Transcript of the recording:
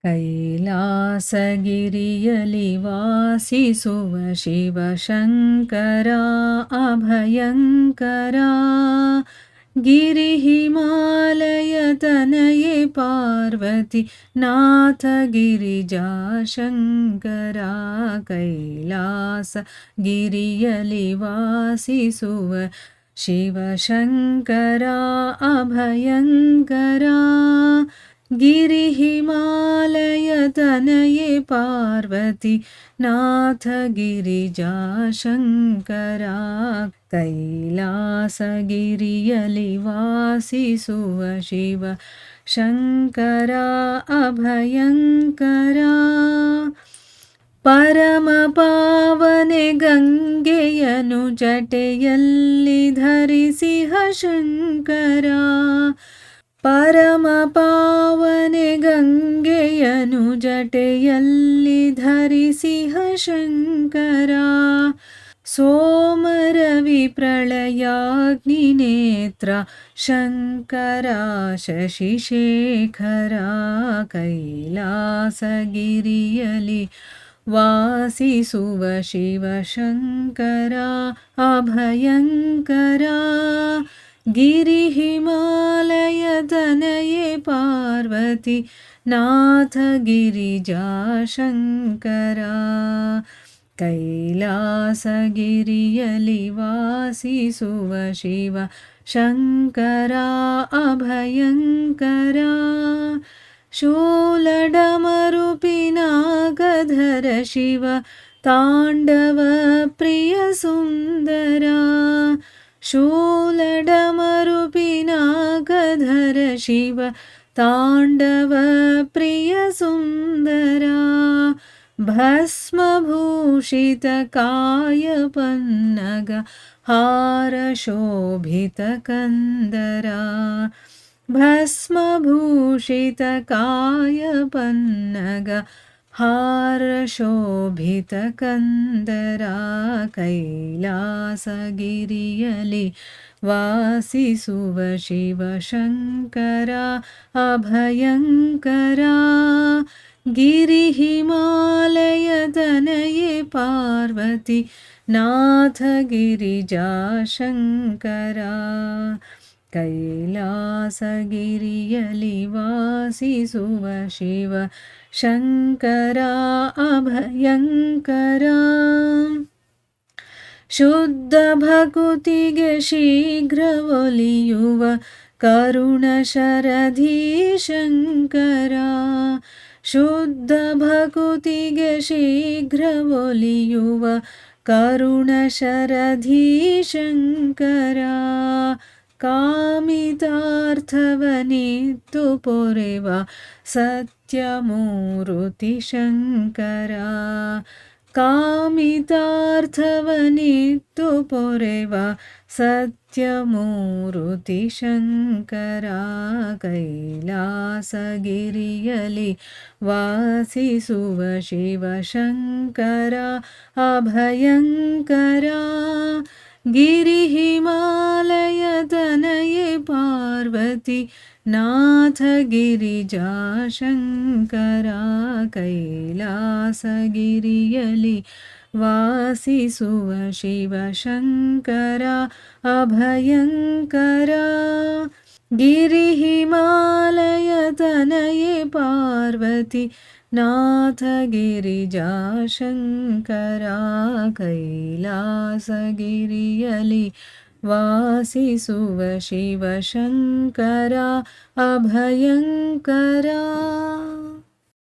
ಕೈಲಾಸಗಿರಿಯಲಿ ವಾಸಿಸುವ ಶಿವಶಂಕರ ಅಭಯಂಕರ ಗಿರಿ ಹಿಮಾಲಯ ತನಯೇ ಪಾರ್ವತಿ ನಾಥ ಗಿರಿಜಾಶಂಕರ ಕೈಲಾಸ ಗಿರಿಯಲಿ ವಾಸಿಸುವ ಶಿವಶಂಕರ ಅಭಯಂಕರ ಗಿರಿ ಹಿಮಾಲಯ ತನಯೇ ಪಾರ್ವತಿ ನಾಥ ಗಿರಿಜಾಶಂಕರ ಕೈಲಾಸಗಿರಿಯಲಿ ವಾಸಿಸುವ ಶಿವ ಶಂಕರ ಅಭಯಂಕರ ಪರಮ ಪಾವನೆ ಗಂಗೆಯನು ಜಟೆಯಲ್ಲಿ ಧರಿಸಿಹ ಶಂಕರ ಪರಮ ಪಾವನೆ ಗಂಗೆಯನು ಜಟೆಯಲ್ಲಿ ಧರಿಸಿಹ ಶಂಕರ ಸೋಮರವಿ ಪ್ರಳಯಾಗ್ನಿ ನೇತ್ರ ಶಂಕರ ಶಶಿಶೇಖರ ಕೈಲಾಸಗಿರಿಯಲಿ ವಾಸಿಸುವ ಶಿವಶಂಕರ ಅಭಯಂಕರ ಗಿರಿ ಹಿಮಾಲಯ ತನಯೇ ಪಾರ್ವತಿ ನಾಥ ಗಿರಿಜಾಶಂಕರ ಕೈಲಾಸಗಿರಿಯಲಿ ವಾಸಿಸುವ ಶಿವ ಶಂಕರ ಅಭಯಂಕರ ಶೂಲಡಮರುಪಿನಾಗಧರ ಶಿವ ತಾಂಡವ ಪ್ರಿಯ ಸುಂದರ ಶೂಲಡಮರುಪಿನಾಗಧರ ಶಿವ ತಾಂಡವ ಪ್ರಿಯ ಸುಂದರ ಭಸ್ಮಭೂಷಿತ ಕಾಯ ಪನ್ನಗ ಹಾರ ಶೋಭಿತ ಕಂದರ ಭಸ್ಮಭೂಷಿತ ಕಾಯ ಪನ್ನಗ ಹಾರ ಶೋಭಿತ ಕಂದರ ಕೈಲಾಸಗಿರಿಯಲಿ ವಾಸಿಸುವ ಶಿವಶಂಕರ ಅಭಯಂಕರ ಗಿರಿ ಹಿಮಾಲಯ ತನಯೇ ಪಾರ್ವತಿ ನಾಥ ಗಿರಿಜಾಶಂಕರ ಕೈಲಾಸಗಿರಿಯಲಿ ವಾಸಿಸುವ ಶಿವ ಶಂಕರ ಅಭಯಂಕರ ಶುದ್ಧ ಭಕುತಿಗೆ ಶೀಘ್ರ ಒಲಿಯುವ ಕರುಣ ಶರಧಿ ಶಂಕರ ಶುದ್ಧ ಭಕುತಿಗೆ ಶೀಘ್ರ ಒಲಿಯುವ ಕರುಣ ಶರಧಿ ಶಂಕರ ಕಾಮಿತಾರ್ಥವನಿತ್ತು ಪೊರೆವ ಸತ್ಯಮೂರುತಿ ಶಂಕರ ಕಾಮಿತಾರ್ಥವನಿತ್ತು ಪೊರೆವ ಸತ್ಯಮೂರುತಿ ಶಂಕರ ಕೈಲಾಸಗಿರಿಯಲಿ ವಾಸಿಸುವ ಶಿವಶಂಕರ ಅಭಯಂಕರ ಗಿರಿ ಹಿಮಾಲಯ ತನಯೇ ಪಾರ್ವತಿ ನಾಥ ಗಿರಿಜಾಶಂಕರ ಕೈಲಾಸಗಿರಿಯಲಿ ವಾಸಿಸುವ ಶಿವಶಂಕರ ಅಭಯಂಕರ ಗಿರಿ ಹಿಮಾಲಯ ತನಯೇ ಪಾರ್ವತಿ ನಾಥ ಗಿರಿಜಾಶಂಕರ ಕೈಲಾಸಗಿರಿಯಲಿ ವಾಸಿಸುವ ಶಿವಶಂಕರ ಅಭಯಂಕರ